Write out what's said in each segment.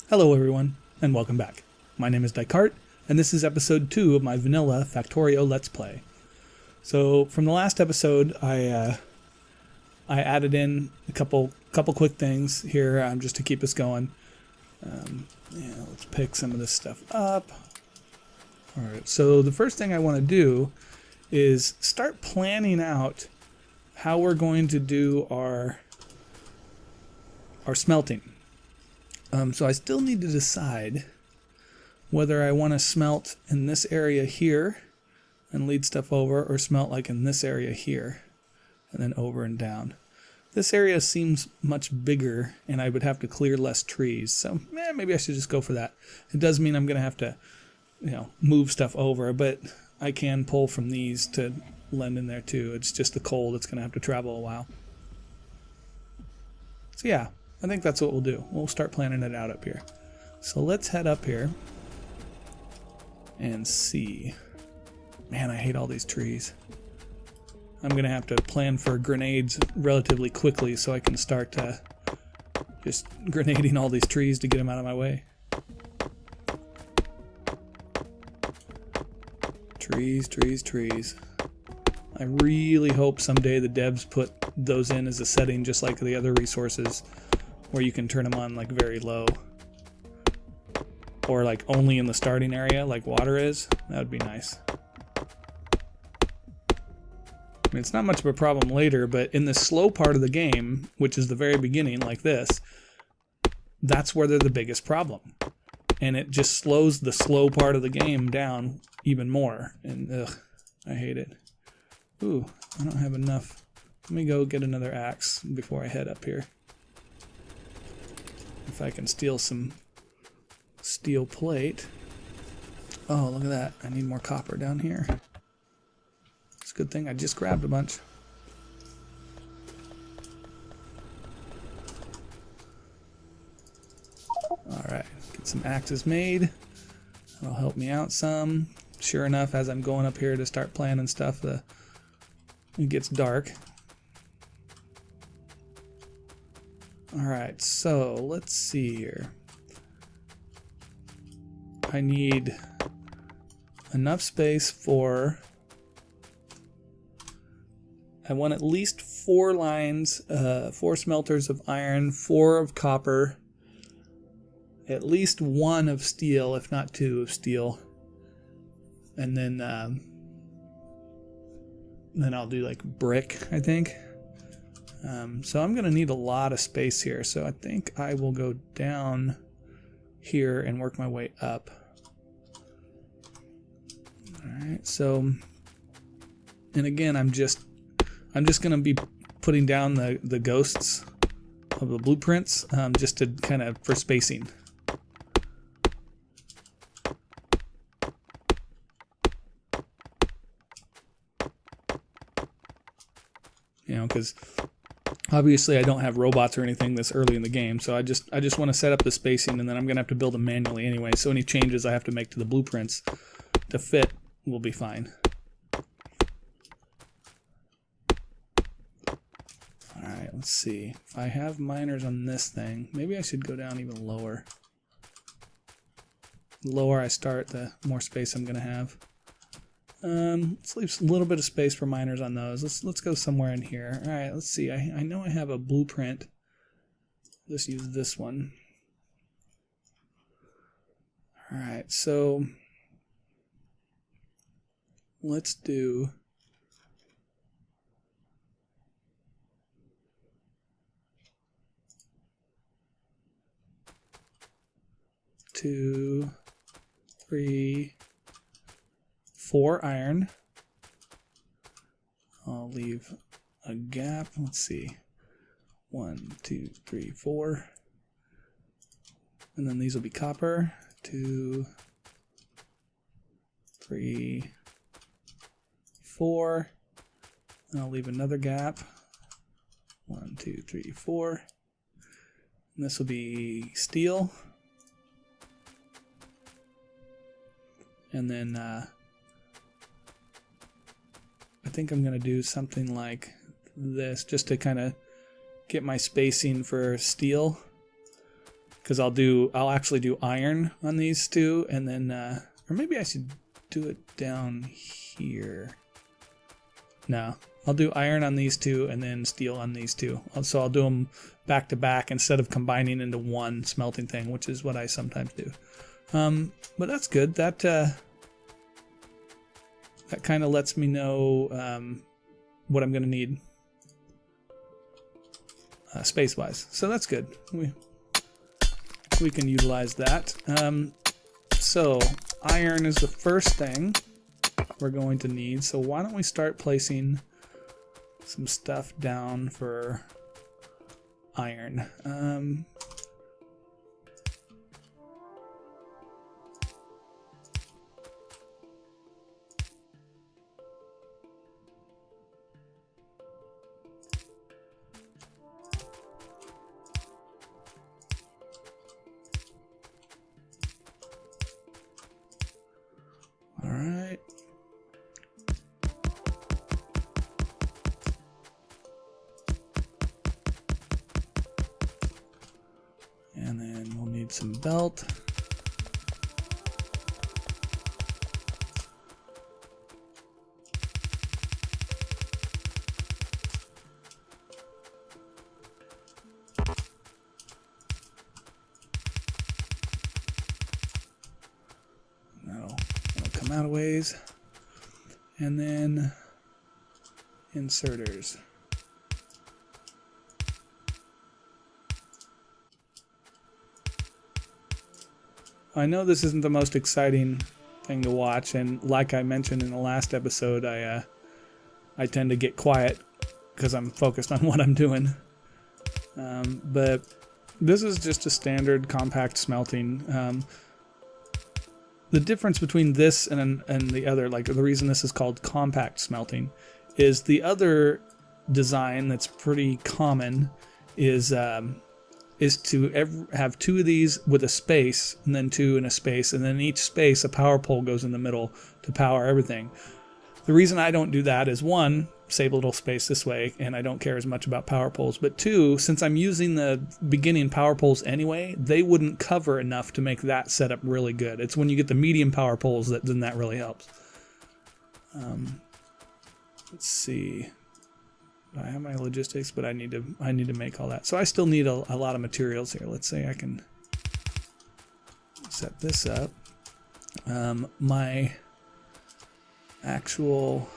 Hello everyone, and welcome back. My name is Dycart, and this is episode 2 of my vanilla Factorio Let's Play. So, from the last episode, I added in a couple quick things here just to keep us going. Let's pick some of this stuff up. Alright, so the first thing I want to do is start planning out how we're going to do our smelting. So I still need to decide whether I want to smelt in this area here and lead stuff over, or smelt like in this area here and then over and down. This area seems much bigger and I would have to clear less trees, so maybe I should just go for that. It does mean I'm going to have to move stuff over, but I can pull from these to lend in there too. It's just the coal that's going to have to travel a while. So yeah, I think that's what we'll do. We'll start planning it out up here. So let's head up here and see. Man, I hate all these trees. I'm going to have to plan for grenades relatively quickly so I can start just grenading all these trees to get them out of my way. Trees, trees, trees. I really hope someday the devs put those in as a setting just like the other resources, where you can turn them on like very low, or like only in the starting area like water is. That would be nice. I mean, it's not much of a problem later, but in the slow part of the game, which is the very beginning like this, that's where they're the biggest problem, and it just slows the slow part of the game down even more, and I hate it. Ooh, I don't have enough. Let me go get another axe before I head up here. If I can steal some steel plate. Oh, look at that. I need more copper down here. It's a good thing I just grabbed a bunch. Alright, get some axes made. That'll help me out some. Sure enough, as I'm going up here to start planning stuff, it gets dark. Alright, so let's see here. I need enough space for... I want at least 4 lines, 4 smelters of iron, 4 of copper, at least 1 of steel, if not 2 of steel. And then I'll do like brick, I think. So I'm going to need a lot of space here, so I think I will go down here and work my way up. Alright, so, and again, I'm just going to be putting down the ghosts of the blueprints, just to kind of, for spacing. Because obviously I don't have robots or anything this early in the game, so I just want to set up the spacing, and then I'm going to have to build them manually anyway, so any changes I have to make to the blueprints to fit will be fine. Alright, let's see. If I have miners on this thing, maybe I should go down even lower. The lower I start, the more space I'm going to have. Let's leave a little bit of space for miners on those. Let's go somewhere in here. Alright, let's see. I know I have a blueprint. Let's use this one. Alright, so let's do 2, 3, 4 iron. I'll leave a gap. Let's see. 1, 2, 3, 4. And then these will be copper. 2, 3, 4. And I'll leave another gap. 1, 2, 3, 4. And this will be steel. And then I think I'm going to do something like this just to kind of get my spacing for steel. because I'll actually do iron on these two, and then or maybe I should do it down here. No, I'll do iron on these two and then steel on these two. So I'll do them back to back instead of combining into one smelting thing, which is what I sometimes do. But that's good. That kind of lets me know what I'm going to need space-wise. So that's good. We can utilize that. So iron is the first thing we're going to need. So why don't we start placing some stuff down for iron. All right. And then we'll need some belt. That'll come out a ways. And then inserters. I know this isn't the most exciting thing to watch, and like I mentioned in the last episode, I tend to get quiet because I'm focused on what I'm doing. But this is just a standard compact smelting. The difference between this and the other, like the reason this is called compact smelting, is the other design that's pretty common is to have two of these with a space, and then two in a space, and then in each space a power pole goes in the middle to power everything. The reason I don't do that is, one, save a little space this way, and I don't care as much about power poles, but two, since I'm using the beginning power poles anyway, they wouldn't cover enough to make that setup really good. It's when you get the medium power poles that then that really helps. Let's see. I have my logistics, but I need to make all that. So I still need a lot of materials here. Let's say I can set this up. My actual,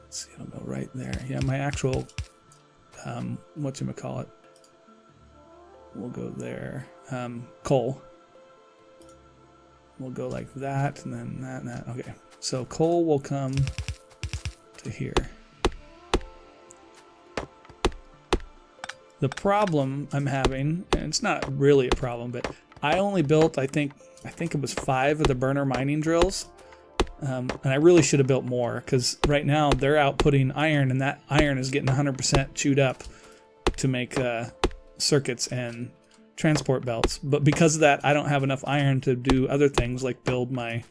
let's see, it'll go right there. Yeah, my actual whatchamacallit will go there. Coal will go like that, and then that and that. Okay. So coal will come to here. The problem I'm having, and it's not really a problem, but I only built, I think it was 5 of the burner mining drills, and I really should have built more, because right now they're outputting iron, and that iron is getting 100% chewed up to make circuits and transport belts. But because of that, I don't have enough iron to do other things like build my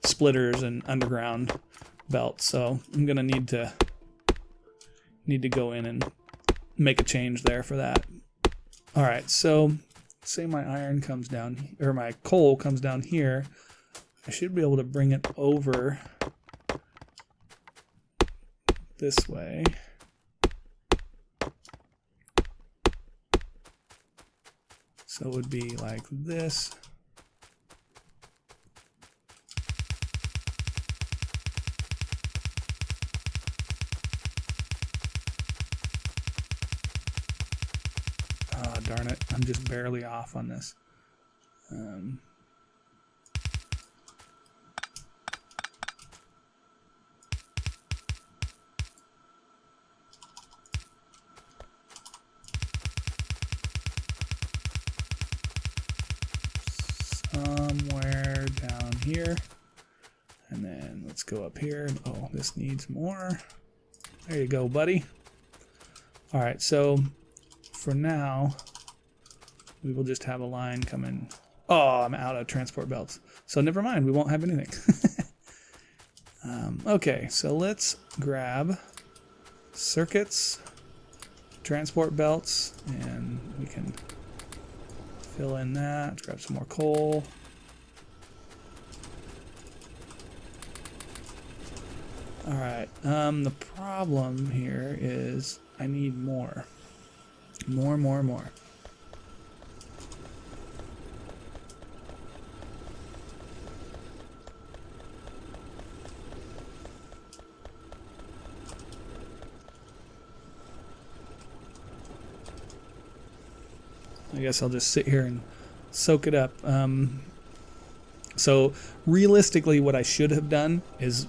splitters and underground belts. So I'm gonna need to go in and make a change there for that. All right, so say my iron comes down, or my coal comes down here. I should be able to bring it over this way. So it would be like this. Oh, darn it. I'm just barely off on this. Somewhere down here. And then let's go up here. Oh, this needs more. There you go, buddy. All right, so for now, we will just have a line coming. Oh, I'm out of transport belts. So never mind, we won't have anything. Okay, so let's grab circuits, transport belts, and we can fill in that. Let's grab some more coal. Alright, the problem here is I need more. More. I guess I'll just sit here and soak it up. So realistically, what I should have done is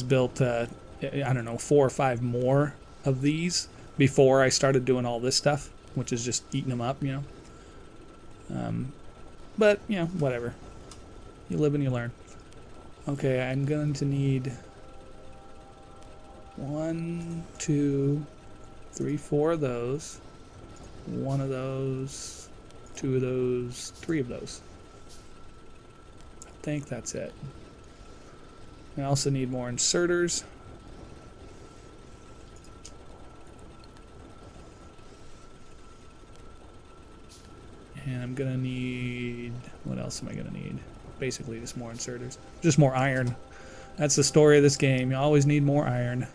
built, I don't know, 4 or 5 more of these before I started doing all this stuff, which is just eating them up, you know. But, you know, whatever. You live and you learn. Okay, I'm going to need 1, 2, 3, 4 of those. 1 of those, 2 of those, 3 of those. I think that's it. I also need more inserters. And I'm gonna need, what else am I gonna need? Basically just more inserters. Just more iron. That's the story of this game. You always need more iron.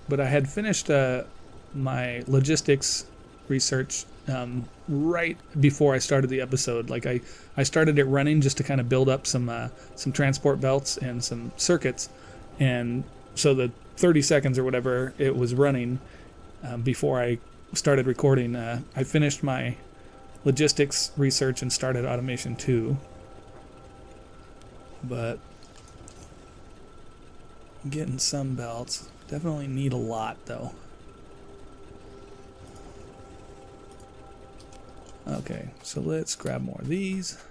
But I had finished my logistics research right before I started the episode. Like I started it running just to kind of build up some transport belts and some circuits, and so the 30 seconds or whatever it was running before I started recording, I finished my logistics research and started automation 2. But getting some belts, definitely need a lot though. Okay, so let's grab more of these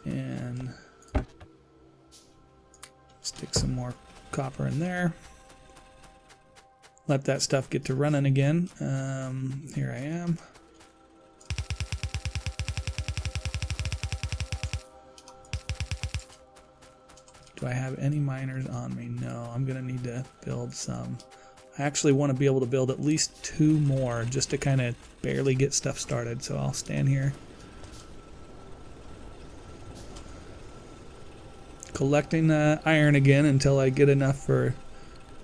and stick some more copper in there. Let that stuff get to running again. Here I am. Do I have any miners on me? No, I'm gonna need to build some. I actually want to be able to build at least 2 more just to kind of barely get stuff started, so I'll stand here. Collecting iron again until I get enough for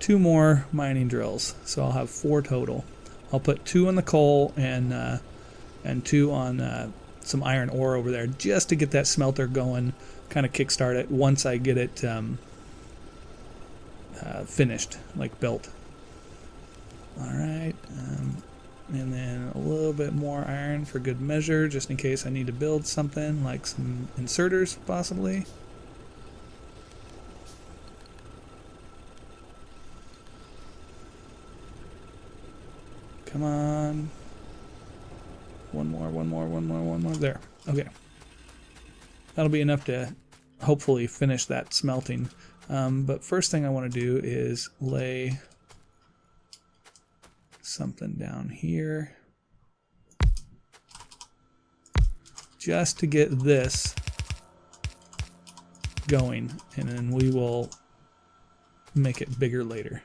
2 more mining drills, so I'll have 4 total. I'll put 2 on the coal and 2 on some iron ore over there just to get that smelter going, kind of kickstart it once I get it finished, like built. Alright, and then a little bit more iron for good measure, just in case I need to build something, like some inserters, possibly. Come on. One more. There. Okay. That'll be enough to hopefully finish that smelting. But first thing I want to do is lay something down here just to get this going, and then we will make it bigger later.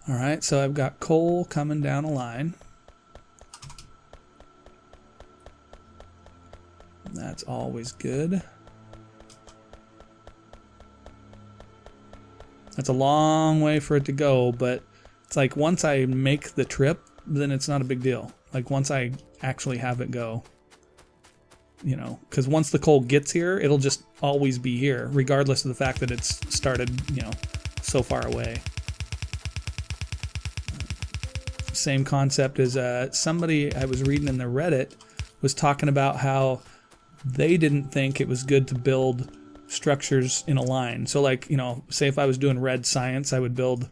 Alright, so I've got coal coming down a line. That's always good. That's a long way for it to go, but it's like once I make the trip, then it's not a big deal. Like once I actually have it go, you know, because once the coal gets here, it'll just always be here, regardless of the fact that it's started, you know, so far away. Same concept as somebody I was reading in the Reddit was talking about how they didn't think it was good to build structures in a line. So like, you know, say if I was doing red science, I would build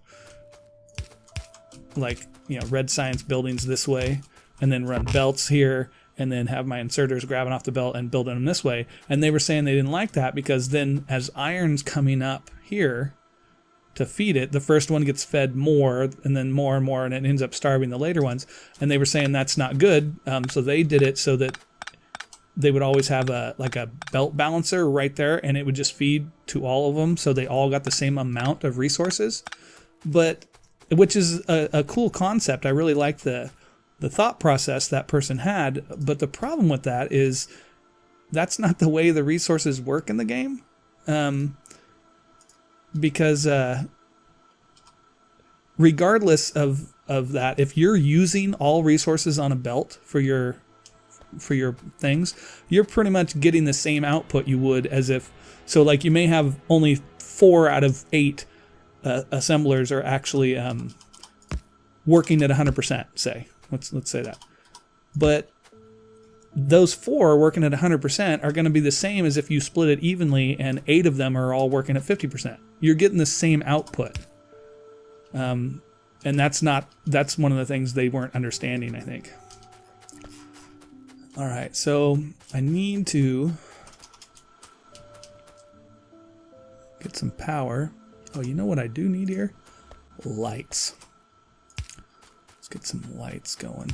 like, you know, red science buildings this way and then run belts here and then have my inserters grabbing off the belt and building them this way. And they were saying they didn't like that because then as iron's coming up here, to feed it, the first one gets fed more and then more and more, and it ends up starving the later ones. And they were saying that's not good, so they did it so that they would always have a belt balancer right there, and it would just feed to all of them, so they all got the same amount of resources. But which is a cool concept. I really like the thought process that person had. But the problem with that is that's not the way the resources work in the game, because regardless of that, if you're using all resources on a belt for your things, you're pretty much getting the same output you would as if, so like you may have only 4 out of 8 assemblers are actually working at 100%, say. Let's say that. But those 4 working at 100% are going to be the same as if you split it evenly and 8 of them are all working at 50%. You're getting the same output. And that's one of the things they weren't understanding, I think. All right, so I need to get some power. Oh, you know what I do need here? Lights. Let's get some lights going.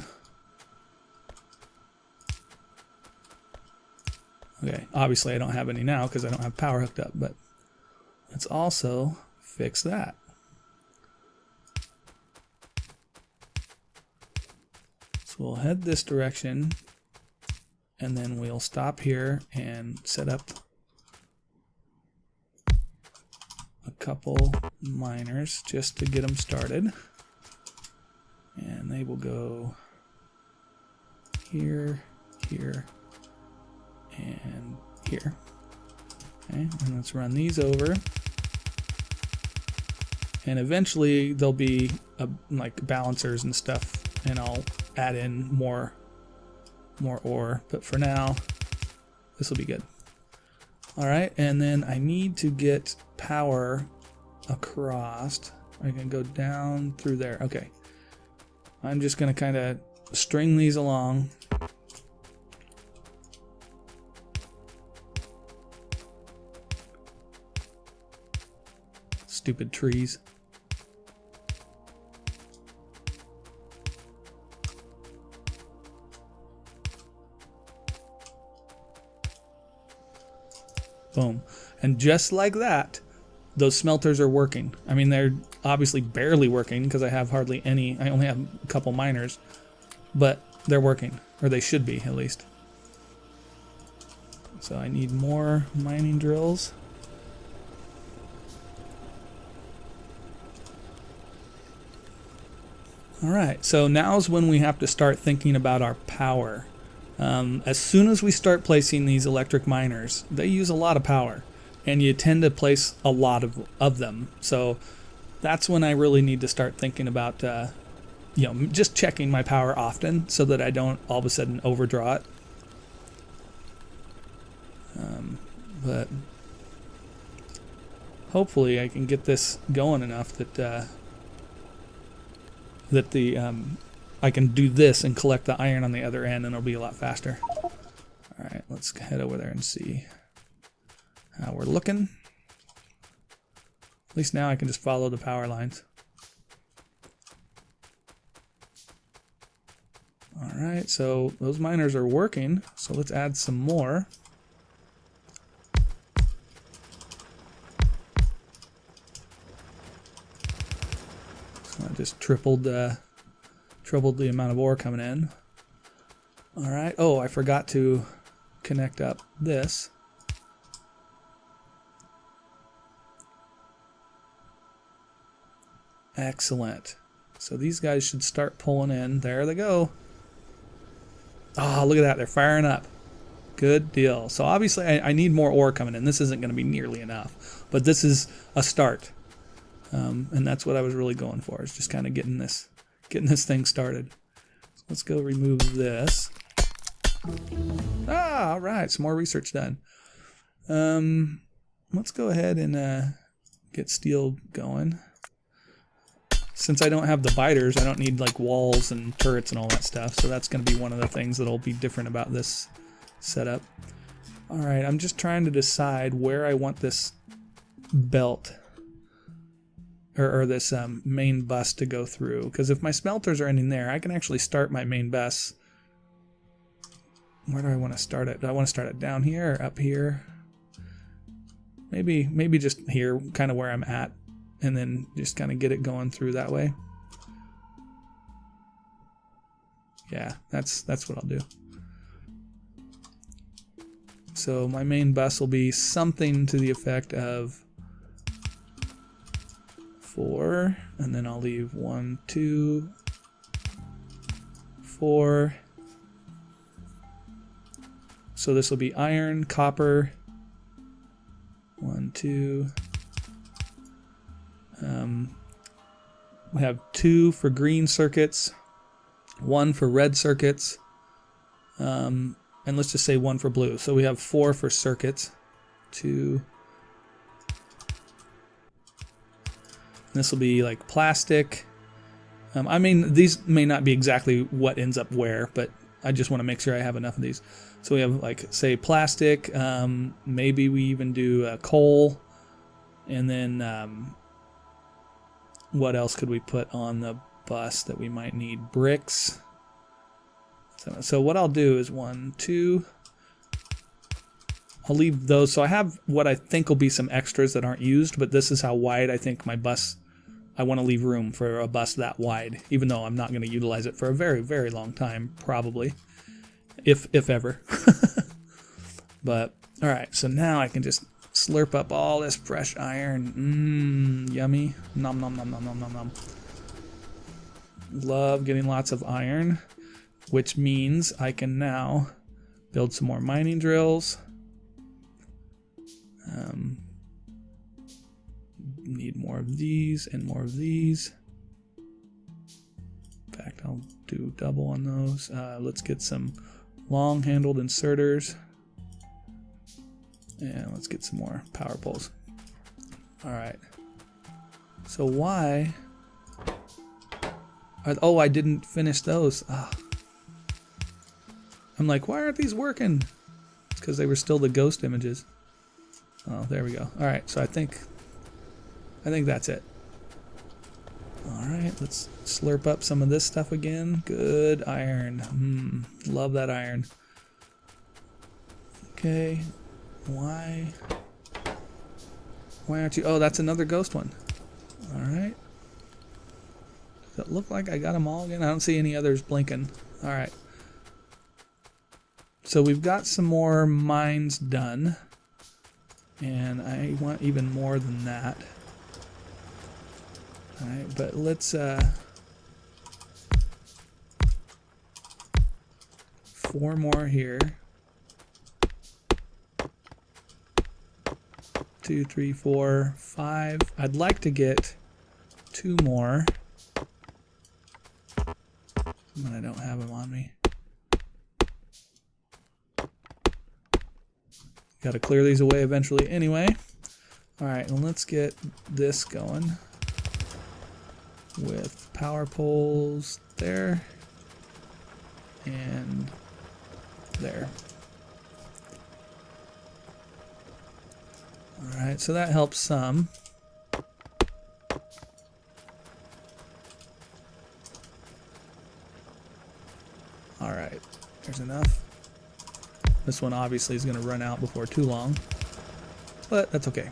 Okay, obviously I don't have any now because I don't have power hooked up, but let's also fix that. So we'll head this direction, and then we'll stop here and set up a couple miners just to get them started. And they will go here, here, and here. Okay, and let's run these over. And eventually there'll be like balancers and stuff, and I'll add in more ore. But for now, this will be good. All right, and then I need to get power across. I can go down through there. Okay. I'm just going to kind of string these along. Stupid trees. Boom. And just like that, those smelters are working. I mean, they're obviously barely working because I have hardly any. I only have a couple miners, but they're working, or they should be at least. So I need more mining drills. All right, so now's when we have to start thinking about our power. As soon as we start placing these electric miners, they use a lot of power, and you tend to place a lot of them. So that's when I really need to start thinking about, just checking my power often so that I don't all of a sudden overdraw it. But hopefully I can get this going enough that I can do this and collect the iron on the other end, and it'll be a lot faster. All right, let's head over there and see how we're looking. At least now I can just follow the power lines. All right, so those miners are working, so let's add some more. So I just tripled the amount of ore coming in. All right. Oh, I forgot to connect up this. Excellent. So these guys should start pulling in. There they go. Oh, look at that. They're firing up. Good deal. So obviously I need more ore coming in. This isn't going to be nearly enough, but this is a start. And that's what I was really going for, is just kind of getting this thing started. So let's go remove this. Ah, all right, some more research done. Let's go ahead and get steel going. Since I don't have the biters, I don't need like walls and turrets and all that stuff. So that's going to be one of the things that'll be different about this setup. All right, I'm just trying to decide where I want this belt or this main bus to go through. Because if my smelters are ending there, I can actually start my main bus. Where do I want to start it? Do I want to start it down here or up here? Maybe just here, kind of where I'm at, and then just kind of get it going through that way. Yeah, that's what I'll do. So my main bus will be something to the effect of 4, and then I'll leave 1, 2, 4. So this will be iron, copper. 1, 2. We have 2 for green circuits, 1 for red circuits, and let's just say 1 for blue. So we have 4 for circuits. 2. This will be like plastic. I mean, these may not be exactly what ends up where, but I just want to make sure I have enough of these. So we have, like, say, plastic. Maybe we even do coal. And then what else could we put on the bus that we might need? Bricks. So what I'll do is 1, 2. I'll leave those. So I have what I think will be some extras that aren't used, but this is how wide I think my bus, I want to leave room for a bus that wide, even though I'm not going to utilize it for a very, very long time, probably. If ever. But, alright, so now I can just slurp up all this fresh iron. Yummy. Nom nom nom nom nom nom nom. Love getting lots of iron, which means I can now build some more mining drills. Need more of these and more of these. In fact, I'll do double on those. Let's get some long-handled inserters. And let's get some more power poles. Alright. So why... Oh, I didn't finish those. Oh. I'm like, why aren't these working? It's because they were still the ghost images. Oh, there we go. Alright, so I think that's it. Alright, let's slurp up some of this stuff again. Good iron. Love that iron. Okay. Why aren't you... Oh, that's another ghost one. Alright. Does it look like I got them all again? I don't see any others blinking. Alright. So we've got some more mines done. And I want even more than that. Alright, but let's 4 more here. 2, 3, 4, 5. I'd like to get 2 more. But I don't have them on me. Got to clear these away eventually anyway. Alright, and let's get this going. With power poles there. And there. Alright, so that helps some. Alright, there's enough. This one obviously is going to run out before too long, but that's okay.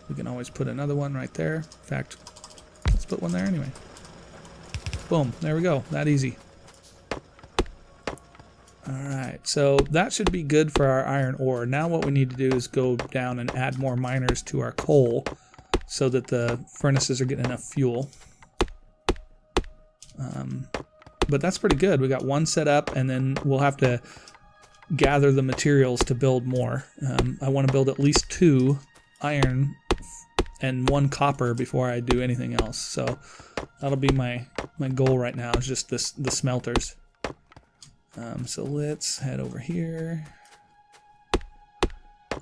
We can always put another one right there. In fact, let's put one there anyway. Boom, there we go, that easy. Alright, so that should be good for our iron ore. Now what we need to do is go down and add more miners to our coal so that the furnaces are getting enough fuel. But that's pretty good. We got one set up, and then we'll have to gather the materials to build more. I want to build at least 2 iron and 1 copper before I do anything else. So that'll be my goal right now, is just the smelters. So let's head over here.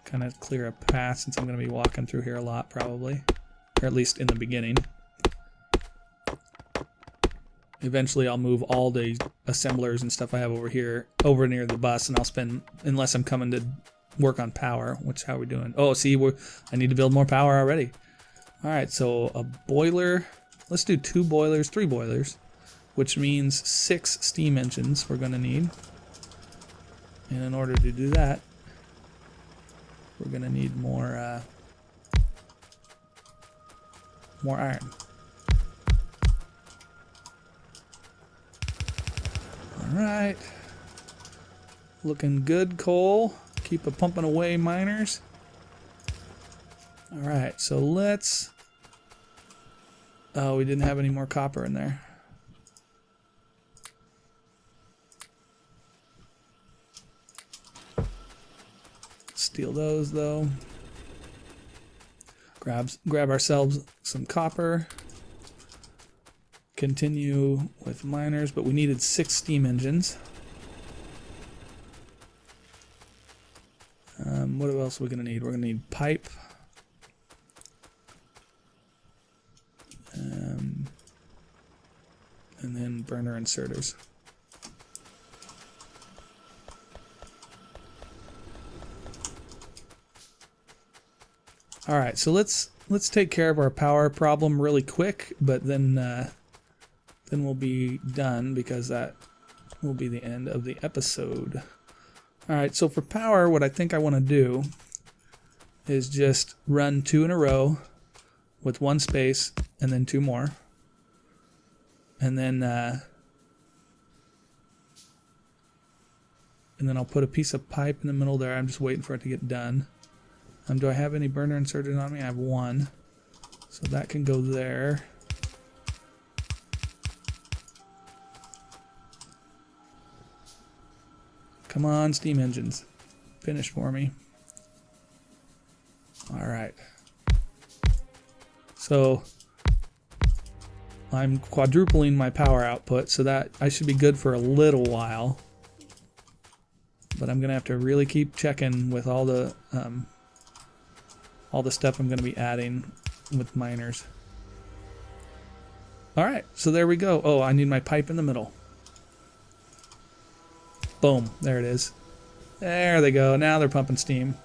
Kind of clear a path since I'm going to be walking through here a lot probably. Or at least in the beginning. Eventually I'll move all the assemblers and stuff I have over here over near the bus, and I'll spend, unless I'm coming to work on power, which how are we doing? Oh, see, I need to build more power already. Alright, so a boiler. Let's do 2 boilers, 3 boilers, which means 6 steam engines we're going to need. And in order to do that, we're going to need more iron. Alright. Looking good, coal. Keep a pumping away, miners. Alright, so let's... Oh, we didn't have any more copper in there. Steal those, though. Grab ourselves some copper. Continue with miners, but we needed 6 steam engines. What else are we going to need? We're going to need pipe. And then burner inserters. All right, so let's take care of our power problem really quick, but then we'll be done because that will be the end of the episode. All right, so for power, what I think I want to do is just run 2 in a row with 1 space and then 2 more. And then I'll put a piece of pipe in the middle there. I'm just waiting for it to get done. Do I have any burner inserted on me? I have 1. So that can go there. Come on, steam engines. Finish for me. Alright. So I'm quadrupling my power output, so that I should be good for a little while. But I'm going to have to really keep checking with all the stuff I'm going to be adding with miners. Alright, so there we go. Oh, I need my pipe in the middle. Boom, there it is. There they go. Now they're pumping steam.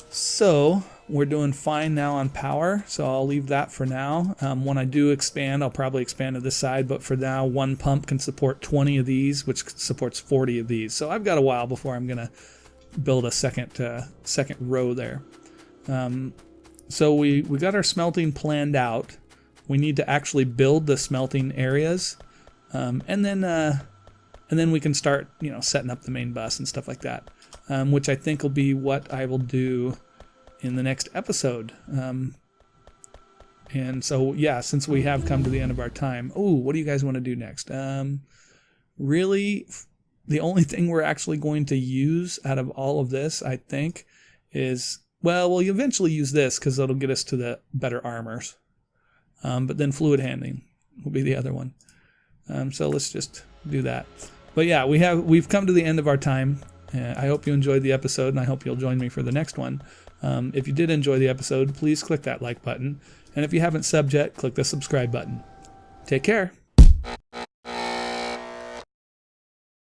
So we're doing fine now on power, so I'll leave that for now. When I do expand, I'll probably expand to this side, but for now, 1 pump can support 20 of these, which supports 40 of these. So I've got a while before I'm going to build a second row there. So we got our smelting planned out. We need to actually build the smelting areas, and then we can start, setting up the main bus and stuff like that, which I think will be what I will do in the next episode. And so, yeah, since we have come to the end of our time, what do you guys want to do next? Really, the only thing we're actually going to use out of all of this, I think, is, well, we'll eventually use this because it'll get us to the better armors. But then fluid handling will be the other one. So let's just do that. But yeah, we've come to the end of our time. I hope you enjoyed the episode, and I hope you'll join me for the next one. If you did enjoy the episode, please click that like button. And if you haven't subbed yet, click the subscribe button. Take care.